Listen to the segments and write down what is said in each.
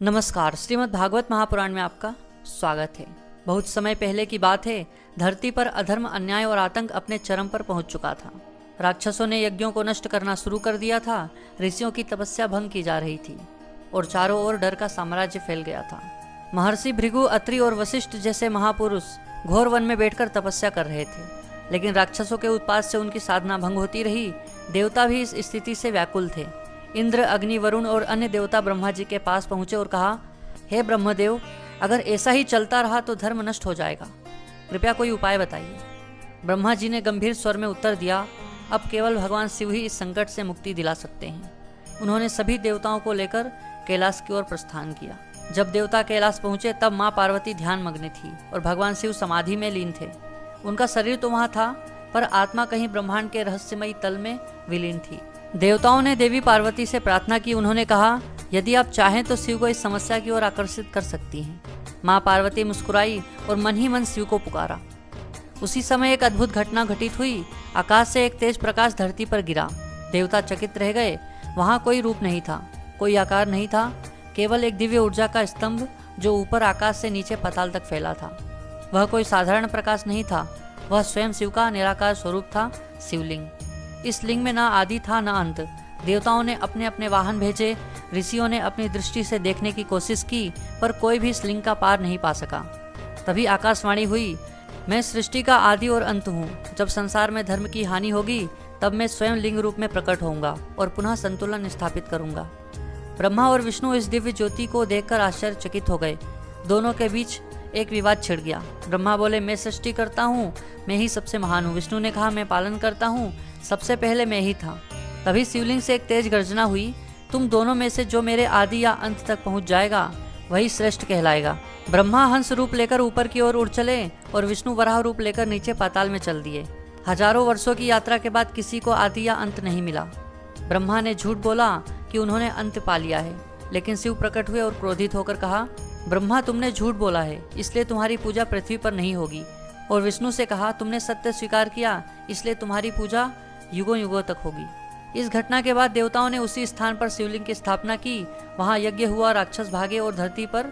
नमस्कार। श्रीमद् भागवत महापुराण में आपका स्वागत है। बहुत समय पहले की बात है, धरती पर अधर्म, अन्याय और आतंक अपने चरम पर पहुंच चुका था। राक्षसों ने यज्ञों को नष्ट करना शुरू कर दिया था, ऋषियों की तपस्या भंग की जा रही थी और चारों ओर डर का साम्राज्य फैल गया था। महर्षि भृगु, अत्रि और वशिष्ठ जैसे महापुरुष घोर वन में बैठकर तपस्या कर रहे थे, लेकिन राक्षसों के उत्पात से उनकी साधना भंग होती रही। देवता भी इस स्थिति से व्याकुल थे। इंद्र, अग्नि, वरुण और अन्य देवता ब्रह्मा जी के पास पहुंचे और कहा, हे ब्रह्मदेव, अगर ऐसा ही चलता रहा तो धर्म नष्ट हो जाएगा, कृपया कोई उपाय बताइए। ब्रह्मा जी ने गंभीर स्वर में उत्तर दिया, अब केवल भगवान शिव ही इस संकट से मुक्ति दिला सकते हैं। उन्होंने सभी देवताओं को लेकर कैलाश की ओर प्रस्थान किया। जब देवता कैलाश पहुंचे तब माँ पार्वती ध्यान मग्न थी और भगवान शिव समाधि में लीन थे। उनका शरीर तो वहां था, पर आत्मा कहीं ब्रह्मांड के रहस्यमयी तल में विलीन थी। देवताओं ने देवी पार्वती से प्रार्थना की। उन्होंने कहा, यदि आप चाहें तो शिव को इस समस्या की ओर आकर्षित कर सकती हैं। माँ पार्वती मुस्कुराई और मन ही मन शिव को पुकारा। उसी समय एक अद्भुत घटना घटित हुई। आकाश से एक तेज प्रकाश धरती पर गिरा। देवता चकित रह गए। वहां कोई रूप नहीं था, कोई आकार नहीं था, केवल एक दिव्य ऊर्जा का स्तंभ जो ऊपर आकाश से नीचे पाताल तक फैला था। वह कोई साधारण प्रकाश नहीं था, वह स्वयं शिव का निराकार स्वरूप था, शिवलिंग। इस लिंग में ना आदि था ना अंत। देवताओं ने अपने अपने वाहन भेजे, ऋषियों ने अपनी दृष्टि से देखने की कोशिश की, पर कोई भी इस लिंग का पार नहीं पा सका। तभी आकाशवाणी हुई, मैं सृष्टि का आदि और अंत हूँ। जब संसार में धर्म की हानि होगी तब मैं स्वयं लिंग रूप में प्रकट होऊंगा और पुनः संतुलन स्थापित करूंगा। ब्रह्मा और विष्णु इस दिव्य ज्योति को देखकर आश्चर्यचकित हो गए। दोनों के बीच एक विवाद छिड़ गया। ब्रह्मा बोले, मैं सृष्टि करता हूँ, मैं ही सबसे महान हूँ। विष्णु ने कहा, मैं पालन करता हूँ, सबसे पहले मैं ही था। तभी शिवलिंग से एक तेज गर्जना हुई, तुम दोनों में से जो मेरे आदि या अंत तक पहुंच जाएगा वही श्रेष्ठ कहलाएगा। ब्रह्मा हंस रूप लेकर ऊपर की ओर उड़ चले और विष्णु वराह रूप लेकर नीचे पाताल में चल दिए। हजारों वर्षों की यात्रा के बाद किसी को आदि या अंत नहीं मिला। ब्रह्मा ने झूठ बोला कि उन्होंने अंत पा लिया है, लेकिन शिव प्रकट हुए और क्रोधित होकर कहा, ब्रह्मा, तुमने झूठ बोला है, इसलिए तुम्हारी पूजा पृथ्वी पर नहीं होगी। और विष्णु से कहा, तुमने सत्य स्वीकार किया, इसलिए तुम्हारी पूजा युगों युगों तक होगी। इस घटना के बाद देवताओं ने उसी स्थान पर शिवलिंग की स्थापना की। वहां यज्ञ हुआ, राक्षस भागे और धरती पर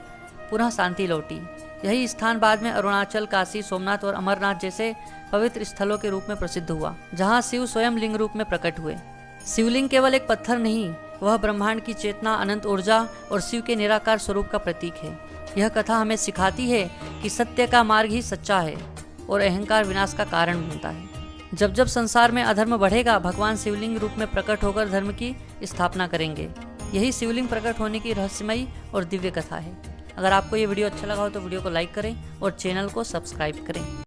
पुनः शांति लौटी। यही स्थान बाद में अरुणाचल, काशी, सोमनाथ और अमरनाथ जैसे पवित्र स्थलों के रूप में प्रसिद्ध हुआ, जहां शिव स्वयं लिंग रूप में प्रकट हुए। शिवलिंग केवल एक पत्थर नहीं, वह ब्रह्मांड की चेतना, अनंत ऊर्जा और शिव के निराकार स्वरूप का प्रतीक है। यह कथा हमें सिखाती है कि सत्य का मार्ग ही सच्चा है और अहंकार विनाश का कारण बनता है। जब जब संसार में अधर्म बढ़ेगा, भगवान शिवलिंग रूप में प्रकट होकर धर्म की स्थापना करेंगे। यही शिवलिंग प्रकट होने की रहस्यमयी और दिव्य कथा है। अगर आपको ये वीडियो अच्छा लगा हो तो वीडियो को लाइक करें और चैनल को सब्सक्राइब करें।